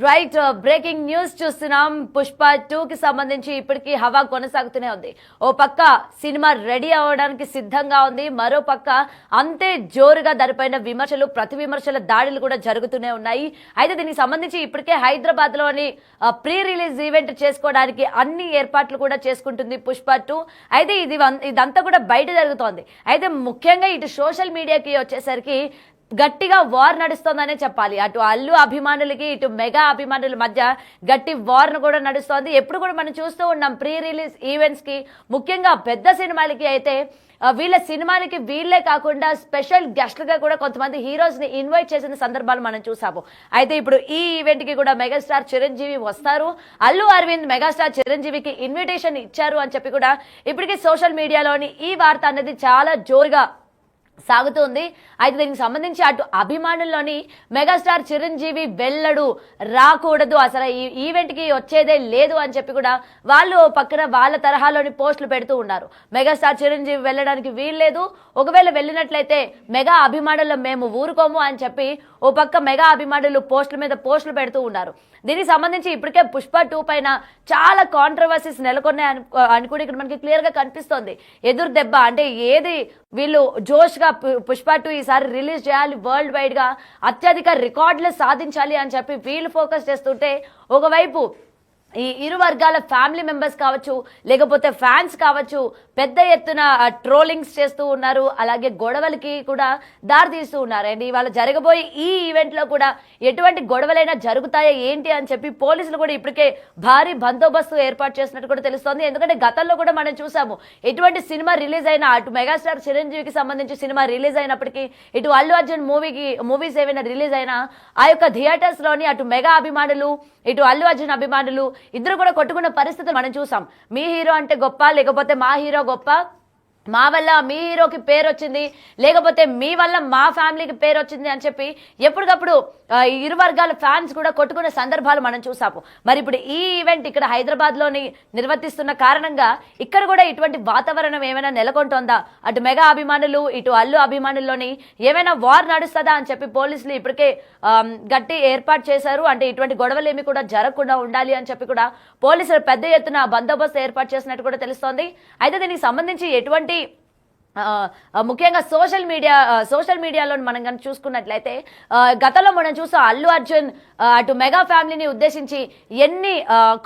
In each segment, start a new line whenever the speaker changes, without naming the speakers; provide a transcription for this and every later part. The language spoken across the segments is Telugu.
రైట్ బ్రేకింగ్ న్యూస్ చూస్తున్నాం. పుష్ప 2 కి సంబంధించి ఇప్పటికీ హవా కొనసాగుతూనే ఉంది. ఓ పక్క సినిమా రెడీ అవ్వడానికి సిద్ధంగా ఉంది, మరో పక్క అంతే జోరుగా దానిపైన విమర్శలు, ప్రతి విమర్శల దాడులు కూడా జరుగుతూనే ఉన్నాయి. అయితే దీనికి సంబంధించి ఇప్పటికే హైదరాబాద్ లోని ప్రీ రిలీజ్ ఈవెంట్ చేసుకోవడానికి అన్ని ఏర్పాట్లు కూడా చేసుకుంటుంది పుష్ప 2. అయితే ఇదంతా కూడా బయట జరుగుతోంది. అయితే ముఖ్యంగా ఇటు సోషల్ మీడియాకి వచ్చేసరికి గట్టిగా వార్ నడుస్తోందనే చెప్పాలి. అటు అల్లు అభిమానులకి ఇటు మెగా అభిమానుల మధ్య గట్టి వార్ కూడా నడుస్తోంది. ఎప్పుడు కూడా మనం చూస్తూ ఉన్నాం ప్రీ రిలీజ్ ఈవెంట్స్ కి, ముఖ్యంగా పెద్ద సినిమాలకి అయితే వీళ్ళ సినిమాలకి వీళ్ళే కాకుండా స్పెషల్ గెస్ట్లుగా కూడా కొంతమంది హీరోస్ ని ఇన్వైట్ చేసిన సందర్భాలు మనం చూసాము. అయితే ఇప్పుడు ఈ ఈవెంట్ కి కూడా మెగాస్టార్ చిరంజీవి వస్తారు. అల్లు అరవింద్ మెగాస్టార్ చిరంజీవికి ఇన్విటేషన్ ఇచ్చారు అని చెప్పి కూడా ఇప్పటికీ సోషల్ మీడియాలోని ఈ వార్త అనేది చాలా జోరుగా సాగుతుంది. అయితే దీనికి సంబంధించి అటు అభిమానుల్లోని మెగాస్టార్ చిరంజీవి వెళ్ళడు, రాకూడదు, అసలు ఈ ఈవెంట్ కి వచ్చేదే లేదు అని చెప్పి కూడా వాళ్ళు పక్కన వాళ్ళ తరహాలోని పోస్టులు పెడుతూ ఉన్నారు. మెగాస్టార్ చిరంజీవి వెళ్ళడానికి వీల్లేదు, ఒకవేళ వెళ్ళినట్లయితే మెగా అభిమానుల్లో మేము ఊరుకోము అని చెప్పి ఓ పక్క మెగా అభిమానులు పోస్టుల మీద పోస్టులు పెడుతూ ఉన్నారు. దీనికి సంబంధించి ఇప్పటికే పుష్ప 2 పైన చాలా కాంట్రవర్సీస్ నెలకొన్నాయి అని కూడా ఇక్కడ మనకి క్లియర్ గా కనిపిస్తోంది. ఎదురు దెబ్బ అంటే ఏది వీళ్ళు జోష్ గా పుష్ప 2 ఈసారి రిలీజ్ చేయాలి, వరల్డ్ వైడ్ గా అత్యధిక రికార్డులు సాధించాలి అని చెప్పి వీళ్ళు ఫోకస్ చేస్తుంటే, ఒకవైపు ఈ ఇరు వర్గాల ఫ్యామిలీ మెంబర్స్ కావచ్చు, లేకపోతే ఫ్యాన్స్ కావచ్చు, పెద్ద ఎత్తున ట్రోలింగ్స్ చేస్తూ ఉన్నారు. అలాగే గొడవలకి కూడా దారి తీస్తూ ఉన్నారు. అండ్ ఇవాళ జరగబోయే ఈ ఈవెంట్ లో కూడా ఎటువంటి గొడవలైనా జరుగుతాయా ఏంటి అని చెప్పి పోలీసులు కూడా ఇప్పటికే భారీ బందోబస్తు ఏర్పాటు చేసినట్టు కూడా తెలుస్తోంది. ఎందుకంటే గతంలో కూడా మనం చూసాము, ఎటువంటి సినిమా రిలీజ్ అయినా అటు మెగాస్టార్ చిరంజీవికి సంబంధించి సినిమా రిలీజ్ అయినప్పటికీ, ఇటు అల్లు అర్జున్ మూవీస్ ఏమైనా రిలీజ్ అయినా ఆ యొక్క థియేటర్స్ లోని అటు మెగా అభిమానులు, ఇటు అల్లు అర్జున్ అభిమానులు ఇద్దరు కూడా కొట్టుకున్న పరిస్థితులు మనం చూసాం. మీ హీరో అంటే గొప్ప, లేకపోతే మా హీరో గొప్ప, మా వల్ల మీ హీరోకి పేరు వచ్చింది, లేకపోతే మీ వల్ల మా ఫ్యామిలీకి పేరు వచ్చింది అని చెప్పి ఎప్పటికప్పుడు ఇరు వర్గాల ఫ్యాన్స్ కూడా కొట్టుకునే సందర్భాలు మనం చూసాము. మరి ఇప్పుడు ఈ ఈవెంట్ ఇక్కడ హైదరాబాద్ లోని నిర్వర్తిస్తున్న కారణంగా ఇక్కడ కూడా ఇటువంటి వాతావరణం ఏమైనా నెలకొంటోందా, అటు మెగా అభిమానులు ఇటు అల్లు అభిమానుల్లోని ఏమైనా వార్ నడుస్తుందా అని చెప్పి పోలీసులు ఇప్పటికే గట్టి ఏర్పాటు చేశారు. అంటే ఇటువంటి గొడవలు ఏమి కూడా జరగకుండా ఉండాలి అని చెప్పి కూడా పోలీసులు పెద్ద ఎత్తున బందోబస్తు ఏర్పాటు చేసినట్టు కూడా తెలుస్తోంది. అయితే దీనికి సంబంధించి ఎటువంటి ముఖ్యంగా సోషల్ మీడియాలో మనం కనుక చూసుకున్నట్లయితే గతంలో మనం చూసాం అల్లు అర్జున్ అటు మెగా ఫ్యామిలీని ఉద్దేశించి ఎన్ని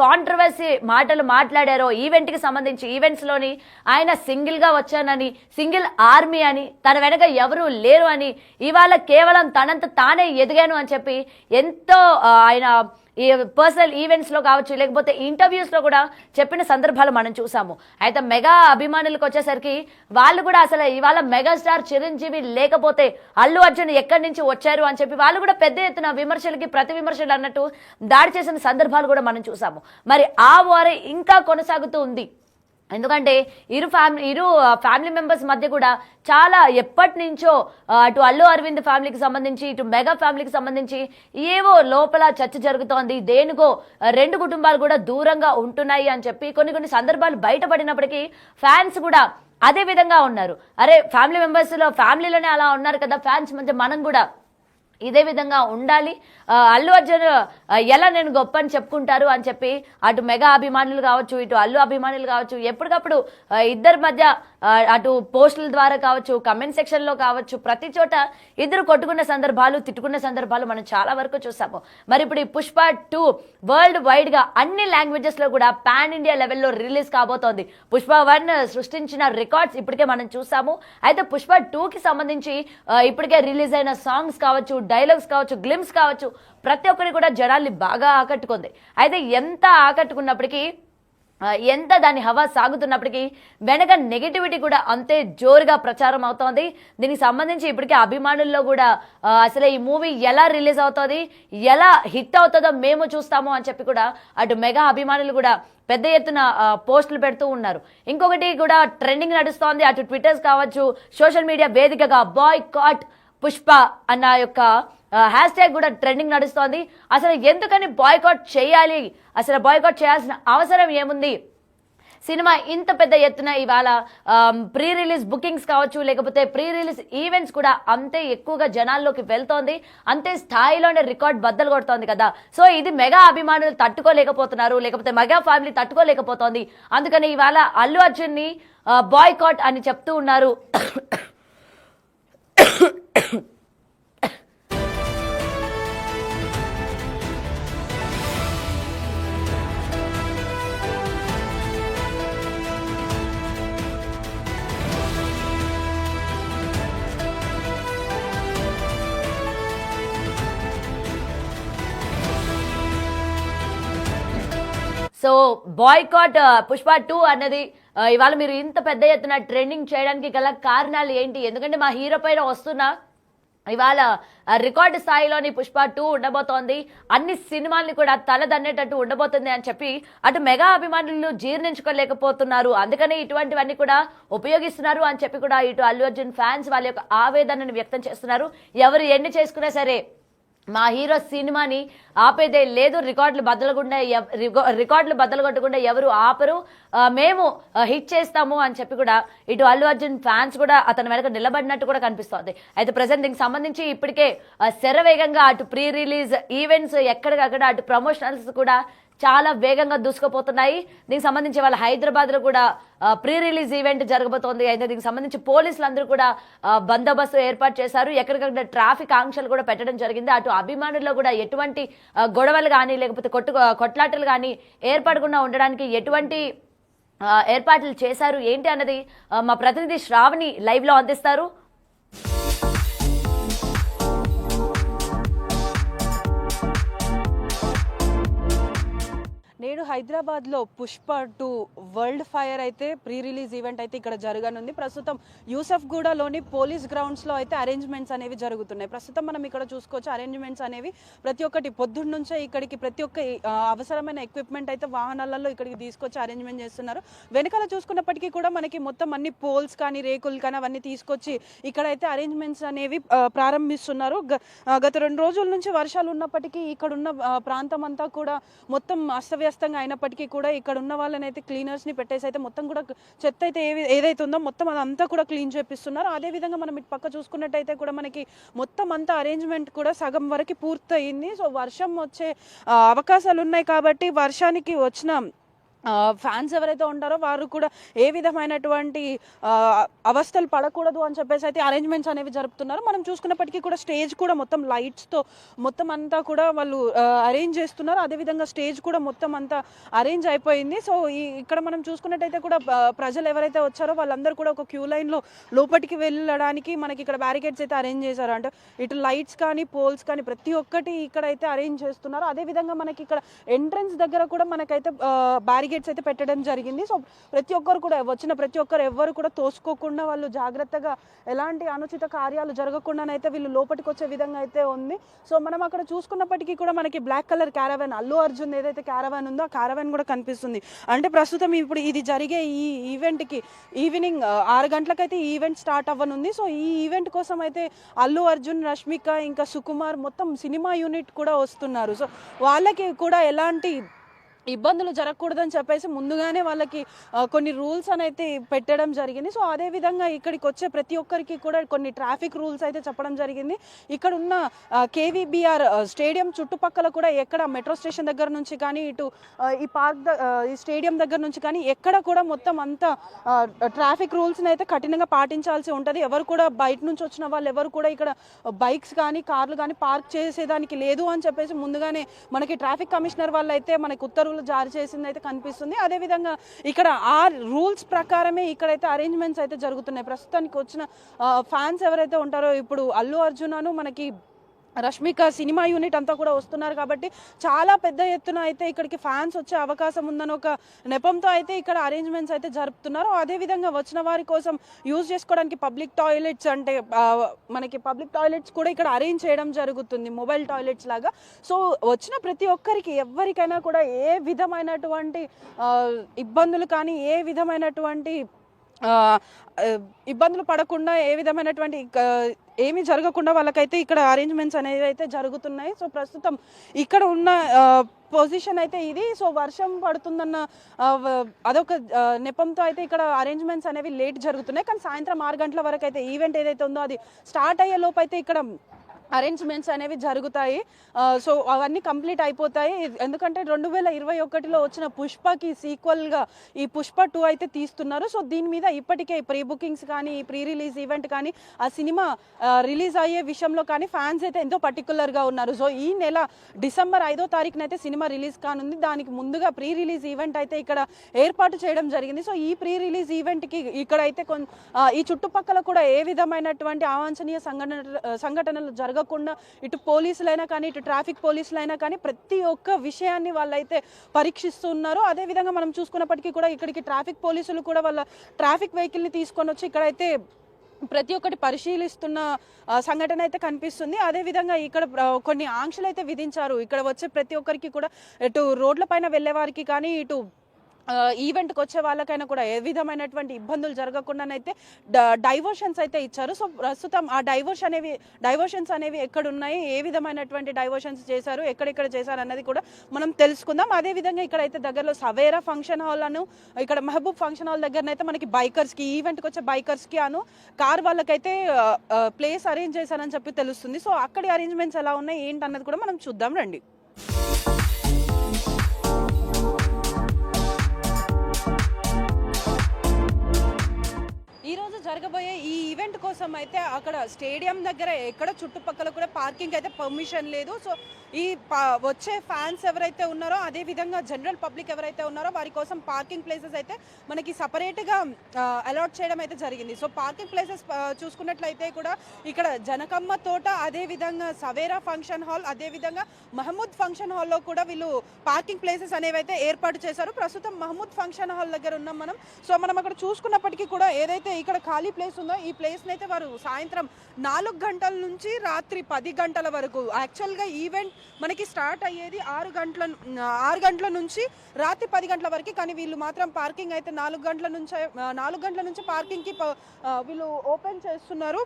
కాంట్రవర్సీ మాటలు మాట్లాడారో. ఈవెంట్ కి సంబంధించి ఈవెంట్స్ లోని ఆయన సింగిల్ గా వచ్చానని, సింగిల్ ఆర్మీ అని, తన వెనక ఎవరూ లేరు అని, ఇవాళ కేవలం తనంత తానే ఎదిగాను అని చెప్పి ఎంతో ఆయన ఈ పర్సనల్ ఈవెంట్స్ లో కావచ్చు, లేకపోతే ఇంటర్వ్యూస్ లో కూడా చెప్పిన సందర్భాలు మనం చూసాము. అయితే మెగా అభిమానులకు వచ్చేసరికి వాళ్ళు కూడా అసలు ఇవాళ మెగాస్టార్ చిరంజీవి లేకపోతే అల్లు అర్జున్ ఎక్కడి నుంచి వచ్చారు అని చెప్పి వాళ్ళు కూడా పెద్ద ఎత్తున విమర్శలకి ప్రతి విమర్శలు అన్నట్టు దాడి చేసిన సందర్భాలు కూడా మనం చూసాము. మరి ఆ వారే ఇంకా కొనసాగుతూ ఉంది. ఎందుకంటే ఇరు ఫ్యామిలీ మెంబర్స్ మధ్య కూడా చాలా ఎప్పటి నుంచో అటు అల్లు అరవింద్ ఫ్యామిలీకి సంబంధించి ఇటు మెగా ఫ్యామిలీకి సంబంధించి ఏవో లోపల చర్చ జరుగుతోంది. దేనికో రెండు కుటుంబాలు కూడా దూరంగా ఉంటున్నాయి అని చెప్పి కొన్ని సందర్భాలు బయటపడినప్పటికీ ఫ్యాన్స్ కూడా అదే విధంగా ఉన్నారు. అరే ఫ్యామిలీలోనే అలా ఉన్నారు కదా, ఫ్యాన్స్ మధ్య మనం కూడా ఇదే విధంగా ఉండాలి, అల్లు అర్జున్ ఎలా నేను గొప్ప అని చెప్పుకుంటారు అని చెప్పి అటు మెగా అభిమానులు కావచ్చు, ఇటు అల్లు అభిమానులు కావచ్చు, ఎప్పటికప్పుడు ఇద్దరి మధ్య అటు పోస్టుల ద్వారా కావచ్చు, కమెంట్ సెక్షన్ లో కావచ్చు, ప్రతి చోట ఇద్దరు కొట్టుకున్న సందర్భాలు, తిట్టుకున్న సందర్భాలు మనం చాలా వరకు చూసాము. మరి ఇప్పుడు ఈ పుష్ప 2 వరల్డ్ వైడ్ గా అన్ని లాంగ్వేజెస్ లో కూడా పాన్ ఇండియా లెవెల్లో రిలీజ్ కాబోతోంది. పుష్ప 1 సృష్టించిన రికార్డ్స్ ఇప్పటికే మనం చూసాము. అయితే పుష్ప 2 కి సంబంధించి ఇప్పటికే రిలీజ్ అయిన సాంగ్స్ కావచ్చు, డైలాగ్స్ కావచ్చు, గ్లిమ్స్ కావచ్చు, ప్రతి ఒక్కరి కూడా జనాల్ని బాగా ఆకట్టుకుంది. అయితే ఎంత ఆకట్టుకున్నప్పటికీ, ఎంత దాని హవా సాగుతున్నప్పటికీ వెనక నెగిటివిటీ కూడా అంతే జోరుగా ప్రచారం అవుతోంది. దీనికి సంబంధించి ఇప్పటికే అభిమానుల్లో కూడా అసలు ఈ మూవీ ఎలా రిలీజ్ అవుతుంది, ఎలా హిట్ అవుతుందో మేము చూస్తాము అని చెప్పి కూడా అటు మెగా అభిమానులు కూడా పెద్ద ఎత్తున పోస్టులు పెడుతూ ఉన్నారు. ఇంకొకటి కూడా ట్రెండింగ్ నడుస్తోంది. అటు ట్విట్టర్స్ కావచ్చు, సోషల్ మీడియా వేదికగా బాయ్ కాట్ పుష్ప అన్న యొక్క హ్యాష్ ట్యాగ్ కూడా ట్రెండింగ్ నడుస్తోంది. అసలు ఎందుకని బాయ్కాట్ చేయాలి, అసలు బాయ్కాట్ చేయాల్సిన అవసరం ఏముంది, సినిమా ఇంత పెద్ద ఎత్తున ఇవాళ ప్రీ రిలీజ్ బుకింగ్స్ కావచ్చు, లేకపోతే ప్రీ రిలీజ్ ఈవెంట్స్ కూడా అంతే ఎక్కువగా జనాల్లోకి వెళ్తోంది, అంతే స్థాయిలోనే రికార్డ్ బద్దలు కొడుతోంది కదా. సో ఇది మెగా అభిమానులు తట్టుకోలేకపోతున్నారు, లేకపోతే మెగా ఫ్యామిలీ తట్టుకోలేకపోతోంది. అందుకని ఇవాళ అల్లు అర్జున్ ని బాయ్కాట్ అని చెప్తూ ఉన్నారు. సో బాయ్కాట్ పుష్ప 2 అన్నది ఇవాళ మీరు ఇంత పెద్ద ఎత్తున ట్రెండింగ్ చేయడానికి గల కారణాలు ఏంటి? ఎందుకంటే మా హీరో పైన వస్తున్న ఇవాళ రికార్డు స్థాయిలోని పుష్ప 2 ఉండబోతోంది, అన్ని సినిమాల్ని కూడా తలదన్నేటట్టు ఉండబోతుంది అని చెప్పి అటు మెగా అభిమానులు జీర్ణించుకోలేకపోతున్నారు. అందుకని ఇటువంటివన్నీ కూడా ఉపయోగిస్తున్నారు అని చెప్పి కూడా ఇటు అల్లు అర్జున్ ఫ్యాన్స్ వాళ్ళ యొక్క ఆవేదనను వ్యక్తం చేస్తున్నారు. ఎవరు ఎన్ని చేసుకున్నా సరే మా హీరో సినిమాని ఆపేదే లేదు, రికార్డులు బద్దలు కొట్టకుండా ఎవరు ఆపరు, మేము హిట్ చేస్తాము అని చెప్పి కూడా ఇటు అల్లు అర్జున్ ఫ్యాన్స్ కూడా అతని వెనక నిలబడినట్టు కూడా కనిపిస్తోంది. అయితే ప్రజెంట్ దీనికి సంబంధించి ఇప్పటికే శరవేగంగా అటు ప్రీ రిలీజ్ ఈవెంట్స్ ఎక్కడికక్కడ అటు ప్రమోషనల్స్ కూడా చాలా వేగంగా దూసుకుపోతున్నాయి. దీనికి సంబంధించి వాళ్ళ హైదరాబాద్ లో కూడా ప్రీ రిలీజ్ ఈవెంట్ జరగబోతోంది. అయితే దీనికి సంబంధించి పోలీసులు అందరూ కూడా బందోబస్తు ఏర్పాటు చేశారు, ఎక్కడికక్కడ ట్రాఫిక్ ఆంక్షలు కూడా పెట్టడం జరిగింది. అటు అభిమానుల్లో కూడా ఎటువంటి గొడవలు కానీ లేకపోతే కొట్లాటలు కానీ ఏర్పడకుండా ఉండడానికి ఎటువంటి ఏర్పాట్లు చేశారు ఏంటి అన్నది మా ప్రతినిధి శ్రావణి లైవ్ లో అందిస్తారు.
నేడు హైదరాబాద్లో పుష్ప 2 వరల్డ్ ఫైర్ అయితే ప్రీ రిలీజ్ ఈవెంట్ అయితే ఇక్కడ జరగనుంది. ప్రస్తుతం యూసఫ్గూడలోని పోలీస్ గ్రౌండ్స్లో అయితే అరేంజ్మెంట్స్ అనేవి జరుగుతున్నాయి. ప్రస్తుతం మనం ఇక్కడ చూసుకోవచ్చు, అరేంజ్మెంట్స్ అనేవి ప్రతి ఒక్కటి పొద్దున్న నుంచే ఇక్కడికి ప్రతి ఒక్క అవసరమైన ఎక్విప్మెంట్ అయితే వాహనాలలో ఇక్కడికి తీసుకొచ్చి అరేంజ్మెంట్ చేస్తున్నారు. వెనకాల చూసుకున్నప్పటికీ కూడా మనకి మొత్తం అన్ని పోల్స్ కానీ రేకులు కానీ అవన్నీ తీసుకొచ్చి ఇక్కడైతే అరేంజ్మెంట్స్ అనేవి ప్రారంభిస్తున్నారు. గత 2 రోజుల నుంచి వర్షాలు ఉన్నప్పటికీ ఇక్కడున్న ప్రాంతం అంతా కూడా మొత్తం అస్తవ్యస్తంగా అయినప్పటికీ కూడా ఇక్కడ ఉన్న వాళ్ళని అయితే క్లీనర్స్ ని పెట్టేసి అయితే మొత్తం కూడా చెత్త అయితే ఏదైతే ఉందో మొత్తం అదంతా కూడా క్లీన్ చేపిస్తున్నారు. అదే విధంగా మనం ఇటు పక్క చూసుకున్నట్టయితే కూడా మనకి మొత్తం అంతా అరేంజ్మెంట్ కూడా సగం వరకు పూర్తయింది. సో వర్షం వచ్చే అవకాశాలు ఉన్నాయి కాబట్టి వర్షానికి వచ్చిన ఫ్యాన్స్ ఎవరైతే ఉంటారో వారు కూడా ఏ విధమైనటువంటి అవస్థలు పడకూడదు అని చెప్పేసి అయితే అరేంజ్మెంట్స్ అనేవి జరుపుతున్నారు. మనం చూసుకున్నప్పటికీ కూడా స్టేజ్ కూడా మొత్తం లైట్స్తో మొత్తం అంతా కూడా వాళ్ళు అరేంజ్ చేస్తున్నారు. అదేవిధంగా స్టేజ్ కూడా మొత్తం అంతా అరేంజ్ అయిపోయింది. సో ఇక్కడ మనం చూసుకున్నట్టయితే కూడా ప్రజలు ఎవరైతే వచ్చారో వాళ్ళందరూ కూడా ఒక క్యూ లైన్లో లోపలికి వెళ్ళడానికి మనకి ఇక్కడ బ్యారికేడ్స్ అయితే అరేంజ్ చేశారు. అంటే ఇటు లైట్స్ కానీ పోల్స్ కానీ ప్రతి ఒక్కటి ఇక్కడైతే అరేంజ్ చేస్తున్నారు. అదేవిధంగా మనకి ఇక్కడ ఎంట్రన్స్ దగ్గర కూడా మనకైతే బ్యారికేడ్స్ అయితే పెట్టడం జరిగింది. సో ప్రతి ఒక్కరు కూడా వచ్చిన ప్రతి ఒక్కరు ఎవరు కూడా తోసుకోకుండా వాళ్ళు జాగ్రత్తగా ఎలాంటి అనుచిత కార్యాలు జరగకుండానైతే వీళ్ళు లోపలికి వచ్చే విధంగా అయితే ఉంది. సో మనం అక్కడ చూసుకున్నప్పటికీ కూడా మనకి black colour caravan, Allu Arjun ఏదైతే క్యారవాన్ ఉందో ఆ క్యారవాన్ కూడా కనిపిస్తుంది. అంటే ప్రస్తుతం ఇప్పుడు ఇది జరిగే ఈ ఈవెంట్కి ఈవినింగ్ 6 గంటలకైతే ఈ ఈవెంట్ స్టార్ట్ అవ్వనుంది. సో ఈ ఈవెంట్ కోసం అయితే అల్లు అర్జున్, రష్మిక ఇంకా సుకుమార్ మొత్తం సినిమా యూనిట్ కూడా వస్తున్నారు. సో వాళ్ళకి కూడా ఎలాంటి ఇబ్బందులు జరగకూడదని చెప్పేసి ముందుగానే వాళ్ళకి కొన్ని రూల్స్ అయితే పెట్టడం జరిగింది. సో అదేవిధంగా ఇక్కడికి వచ్చే ప్రతి ఒక్కరికి కూడా కొన్ని ట్రాఫిక్ రూల్స్ అయితే చెప్పడం జరిగింది. ఇక్కడ ఉన్న కేవీబీఆర్ స్టేడియం చుట్టుపక్కల కూడా ఎక్కడ మెట్రో స్టేషన్ దగ్గర నుంచి కానీ ఇటు ఈ పార్క్ ఈ స్టేడియం దగ్గర నుంచి కానీ ఎక్కడ కూడా మొత్తం అంతా ట్రాఫిక్ రూల్స్ని అయితే కఠినంగా పాటించాల్సి ఉంటుంది. ఎవరు కూడా బయట నుంచి వచ్చిన వాళ్ళు ఎవరు కూడా ఇక్కడ బైక్స్ కానీ కార్లు కానీ పార్క్ చేసేదానికి లేదు అని చెప్పేసి ముందుగానే మనకి ట్రాఫిక్ కమిషనర్ వాళ్ళు అయితే మనకి ఉత్తర్వులు జారీ చేసింది అయితే కనిపిస్తుంది. అదేవిధంగా ఇక్కడ ఆ రూల్స్ ప్రకారమే ఇక్కడైతే అరేంజ్మెంట్స్ అయితే జరుగుతున్నాయి. ప్రస్తుతానికి వచ్చిన ఫ్యాన్స్ ఎవరైతే ఉంటారో ఇప్పుడు అల్లు అర్జున్ మనకి రష్మిక సినిమా యూనిట్ అంతా కూడా వస్తున్నారు కాబట్టి చాలా పెద్ద ఎత్తున అయితే ఇక్కడికి ఫ్యాన్స్ వచ్చే అవకాశం ఉందని ఒక నెపంతో అయితే ఇక్కడ అరేంజ్మెంట్స్ అయితే జరుపుతున్నారు. అదేవిధంగా వచ్చిన వారి కోసం యూజ్ చేసుకోవడానికి పబ్లిక్ టాయిలెట్స్ అంటే మనకి పబ్లిక్ టాయిలెట్స్ కూడా ఇక్కడ అరేంజ్ చేయడం జరుగుతుంది, మొబైల్ టాయిలెట్స్ లాగా. సో వచ్చిన ప్రతి ఒక్కరికి ఎవరికైనా కూడా ఏ విధమైనటువంటి ఇబ్బందులు కానీ ఏ విధమైనటువంటి ఇబ్బందులు పడకుండా ఏ విధమైనటువంటి ఏమీ జరగకుండా వాళ్ళకైతే ఇక్కడ అరేంజ్మెంట్స్ అనేవి అయితే జరుగుతున్నాయి. సో ప్రస్తుతం ఇక్కడ ఉన్న పొజిషన్ అయితే ఇది. సో వర్షం పడుతుందన్న అదొక నెపంతో అయితే ఇక్కడ అరేంజ్మెంట్స్ అనేవి లేట్ జరుగుతున్నాయి. కానీ సాయంత్రం 6 గంటల వరకు అయితే ఈవెంట్ ఏదైతే ఉందో అది స్టార్ట్ అయ్యే లోపు అయితే ఇక్కడ అరేంజ్మెంట్స్ అనేవి జరుగుతాయి. సో అవన్నీ కంప్లీట్ అయిపోతాయి. ఎందుకంటే 2021లో వచ్చిన పుష్పకి సీక్వెల్గా ఈ పుష్ప 2 అయితే తీస్తున్నారు. సో దీని మీద ఇప్పటికే ప్రీ బుకింగ్స్ కానీ ప్రీ రిలీజ్ ఈవెంట్ కానీ ఆ సినిమా రిలీజ్ అయ్యే విషయంలో కానీ ఫ్యాన్స్ అయితే ఎంతో పర్టికులర్గా ఉన్నారు. సో ఈ నెల డిసెంబర్ 5వ తారీఖున అయితే సినిమా రిలీజ్ కానుంది. దానికి ముందుగా ప్రీ రిలీజ్ ఈవెంట్ అయితే ఇక్కడ ఏర్పాటు చేయడం జరిగింది. సో ఈ ప్రీ రిలీజ్ ఈవెంట్కి ఇక్కడైతే ఈ చుట్టుపక్కల కూడా ఏ విధమైనటువంటి అవాంఛనీయ సంఘటనలు జరగకుండా ఇటు పోలీసులైనా కానీ ఇటు ట్రాఫిక్ పోలీసులైనా కానీ ప్రతి ఒక్క విషయాన్ని వాళ్ళైతే పరీక్షిస్తున్నారు. అదేవిధంగా మనం చూసుకున్నప్పటికీ కూడా ఇక్కడికి ట్రాఫిక్ పోలీసులు కూడా వాళ్ళ ట్రాఫిక్ వెహికల్ని తీసుకొని వచ్చి ఇక్కడైతే ప్రతి ఒక్కటి పరిశీలిస్తున్న సంఘటన అయితే కనిపిస్తుంది. అదేవిధంగా ఇక్కడ కొన్ని ఆంక్షలు అయితే విధించారు. ఇక్కడ వచ్చే ప్రతి ఒక్కరికి కూడా ఇటు రోడ్ల పైన వెళ్ళే వారికి కానీ ఇటు ఈవెంట్కి వచ్చే వాళ్ళకైనా కూడా ఏ విధమైనటువంటి ఇబ్బందులు జరగకుండానైతే డైవర్షన్స్ అయితే ఇచ్చారు. సో ప్రస్తుతం ఆ డైవర్షన్స్ అనేవి ఎక్కడున్నాయి, ఏ విధమైనటువంటి డైవర్షన్స్ చేశారు, ఎక్కడెక్కడ చేశారు అన్నది కూడా మనం తెలుసుకుందాం. అదేవిధంగా ఇక్కడైతే దగ్గరలో సవేరా ఫంక్షన్ హాల్ అను ఇక్కడ మహబూబ్ ఫంక్షన్ హాల్ దగ్గరనైతే మనకి బైకర్స్కి ఈవెంట్కి వచ్చే బైకర్స్కి కార్ వాళ్ళకైతే ప్లేస్ అరేంజ్ చేశారని చెప్పి తెలుస్తుంది. సో అక్కడి అరేంజ్మెంట్స్ ఎలా ఉన్నాయి ఏంటన్నది కూడా మనం చూద్దాం రండి. ఈ రోజు జరగబోయే ఈ ఈవెంట్ కోసం అయితే అక్కడ స్టేడియం దగ్గర ఎక్కడ చుట్టుపక్కల కూడా పార్కింగ్ అయితే పర్మిషన్ లేదు. సో ఈ వచ్చే ఫ్యాన్స్ ఎవరైతే ఉన్నారో అదేవిధంగా జనరల్ పబ్లిక్ ఎవరైతే ఉన్నారో వారి కోసం పార్కింగ్ ప్లేసెస్ అయితే మనకి సపరేట్గా అలాట్ చేయడం అయితే జరిగింది. సో పార్కింగ్ ప్లేసెస్ చూసుకున్నట్లయితే కూడా ఇక్కడ జనకమ్మ తోట, అదేవిధంగా సవేరా ఫంక్షన్ హాల్, అదేవిధంగా మహమూద్ ఫంక్షన్ హాల్లో కూడా వీళ్ళు పార్కింగ్ ప్లేసెస్ అనేవి అయితే ఏర్పాటు చేశారు. ప్రస్తుతం మహమూద్ ఫంక్షన్ హాల్ దగ్గర ఉన్నాం మనం. సో మనం అక్కడ చూసుకున్నప్పటికీ కూడా ఏదైతే ఇక్కడ ఖాళీ ప్లేస్ ఉందో ఈ ప్లేస్ని అయితే వారు సాయంత్రం 4 గంటల నుంచి రాత్రి 10 గంటల వరకు, యాక్చువల్గా ఈవెంట్ మనకి స్టార్ట్ అయ్యేది 6 గంటల నుంచి రాత్రి 10 గంటల వరకు. కానీ వీళ్ళు మాత్రం పార్కింగ్ అయితే 4 గంటల నుంచి పార్కింగ్కి వీళ్ళు ఓపెన్ చేస్తున్నారు.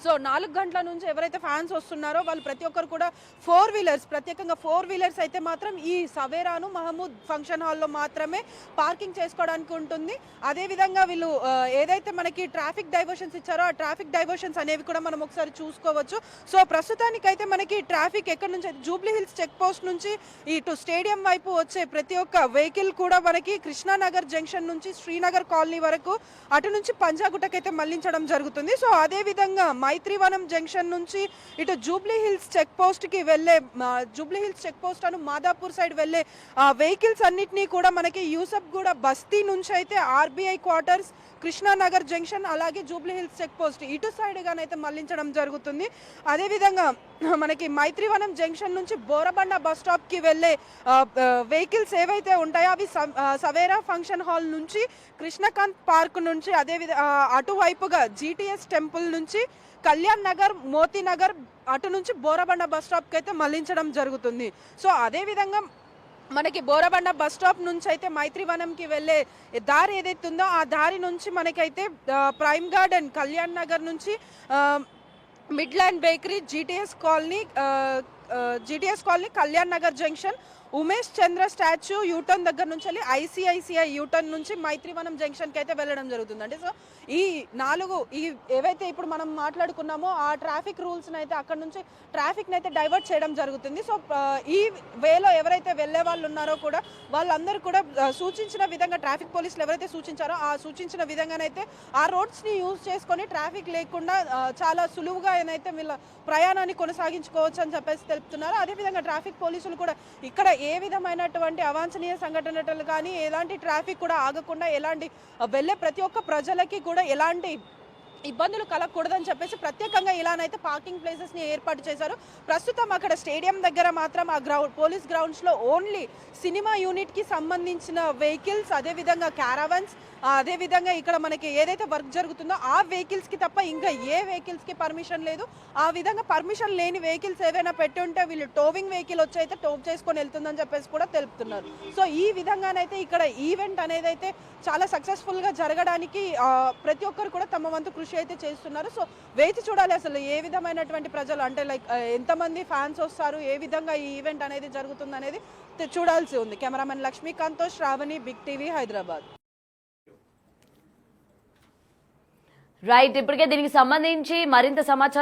సో 4 గంటల నుంచి ఎవరైతే ఫ్యాన్స్ వస్తున్నారో వాళ్ళు ప్రతి ఒక్కరు కూడా 4 వీలర్స్, ప్రత్యేకంగా 4 వీలర్స్ అయితే మాత్రం ఈ సవేరాను మహమూద్ ఫంక్షన్ హాల్లో మాత్రమే పార్కింగ్ చేసుకోవడానికి ఉంటుంది. అదేవిధంగా వీళ్ళు ఏదైతే మనకి ట్రాఫిక్ డైవర్షన్స్ ఇచ్చారో ఆ ట్రాఫిక్ డైవర్షన్స్ అనేవి కూడా మనం ఒకసారి చూసుకోవచ్చు. సో ప్రస్తుతానికైతే మనకి ట్రాఫిక్ ఎక్కడి నుంచి జూబ్లీ హిల్స్ చెక్ పోస్ట్ నుంచి ఇటు స్టేడియం వైపు వచ్చే ప్రతి ఒక్క వెహికల్ కూడా మనకి కృష్ణానగర్ జంక్షన్ నుంచి శ్రీనగర్ కాలనీ వరకు అటు నుంచి పంజాగుట్టకైతే మళ్లించడం జరుగుతుంది. సో అదేవిధంగా మైత్రివనం జంక్షన్ నుంచి ఇటు జూబ్లీ హిల్స్ చెక్ పోస్ట్కి వెళ్ళే జూబ్లీ హిల్స్ చెక్ పోస్ట్ అను మాదాపూర్ సైడ్ వెళ్ళే వెహికల్స్ అన్నిటినీ కూడా మనకి యూసఫ్గూడ బస్తీ నుంచి అయితే ఆర్బీఐ క్వార్టర్స్, కృష్ణానగర్ జంక్షన్, అలాగే జూబ్లీ హిల్స్ చెక్ పోస్ట్ ఇటు సైడ్గానైతే మళ్లించడం జరుగుతుంది. అదేవిధంగా మనకి మైత్రివనం జంక్షన్ నుంచి బోరబండ బస్ స్టాప్కి వెళ్ళే వెహికల్స్ ఏవైతే ఉంటాయో అవి సవేరా ఫంక్షన్ హాల్ నుంచి కృష్ణకాంత్ పార్క్ నుంచి అదేవిధంగా అటువైపుగా జీటీఎస్ టెంపుల్ నుంచి కళ్యాణ్ నగర్, మోతీనగర్ అటు నుంచి బోరబండ బస్ స్టాప్కి అయితే మళ్లించడం జరుగుతుంది. సో అదేవిధంగా మనకి బోరబండ బస్ స్టాప్ నుంచి అయితే మైత్రివనంకి వెళ్ళే దారి ఏదైతే ఉందో ఆ దారి నుంచి మనకైతే ప్రైమ్ గార్డెన్, కళ్యాణ్ నగర్ నుంచి Midland bakery, GTS colony, Kalyan Nagar junction, Umesh Chandra statue U-turn దగ్గర నుంచి వెళ్ళి ఐసిఐసిఐ యూటర్న్ నుంచి మైత్రివనం జంక్షన్కి అయితే వెళ్ళడం జరుగుతుందండి. సో ఈ ఏవైతే ఇప్పుడు మనం మాట్లాడుకున్నామో ఆ ట్రాఫిక్ రూల్స్ని అయితే అక్కడ నుంచి ట్రాఫిక్ని అయితే డైవర్ట్ చేయడం జరుగుతుంది. సో ఈ వేలో ఎవరైతే వెళ్ళే వాళ్ళు ఉన్నారో కూడా వాళ్ళందరూ కూడా సూచించిన విధంగా ట్రాఫిక్ పోలీసులు ఎవరైతే సూచించారో ఆ సూచించిన విధంగానైతే ఆ రోడ్స్ని యూజ్ చేసుకొని ట్రాఫిక్ లేకుండా చాలా సులువుగా అయితే వీళ్ళ ప్రయాణాన్ని కొనసాగించుకోవచ్చు అని చెప్పేసి తెలుపుతున్నారు. అదేవిధంగా ట్రాఫిక్ పోలీసులు కూడా ఇక్కడ ఏ విధమైనటువంటి అవాంఛనీయ సంఘటనలు కానీ ఎలాంటి ట్రాఫిక్ కూడా ఆగకుండా ఎలాంటి వెళ్ళే ప్రతి ఒక్క ప్రజలకి కూడా ఎలాంటి ఇబ్బందులు కలగకూడదని చెప్పేసి ప్రత్యేకంగా ఇలానైతే పార్కింగ్ ప్లేసెస్ని ఏర్పాటు చేశారు. ప్రస్తుతం అక్కడ స్టేడియం దగ్గర మాత్రం ఆ పోలీస్ గ్రౌండ్స్లో ఓన్లీ సినిమా యూనిట్కి సంబంధించిన వెహికల్స్, అదేవిధంగా క్యారవన్స్, అదేవిధంగా ఇక్కడ మనకి ఏదైతే వర్క్ జరుగుతుందో ఆ వెహికల్స్కి తప్ప ఇంకా ఏ వెహికల్స్కి పర్మిషన్ లేదు. ఆ విధంగా పర్మిషన్ లేని వెహికల్స్ ఏవైనా పెట్టి ఉంటే వీళ్ళు టోవింగ్ వెహికల్ వచ్చి అయితే టోవ్ చేసుకొని వెళ్తుందని చెప్పేసి కూడా తెలుపుతున్నారు. సో ఈ విధంగానైతే ఇక్కడ ఈవెంట్ అనేది అయితే చాలా సక్సెస్ఫుల్గా జరగడానికి ప్రతి ఒక్కరు కూడా తమ వంతు కృషి కృషి అయితే చేస్తున్నారు. సో వేచి చూడాలి అసలు ఏ విధమైనటువంటి ప్రజలు అంటే లైక్ ఎంతమంది ఫ్యాన్స్ వస్తారు, ఏ విధంగా ఈ ఈవెంట్ అనేది జరుగుతుంది అనేది చూడాల్సి ఉంది. కెమెరామెన్ లక్ష్మీకాంత్తో Shravani, big TV, Hyderabad.
Right, ఇప్పటికే దీనికి సంబంధించి మరింత సమాచారం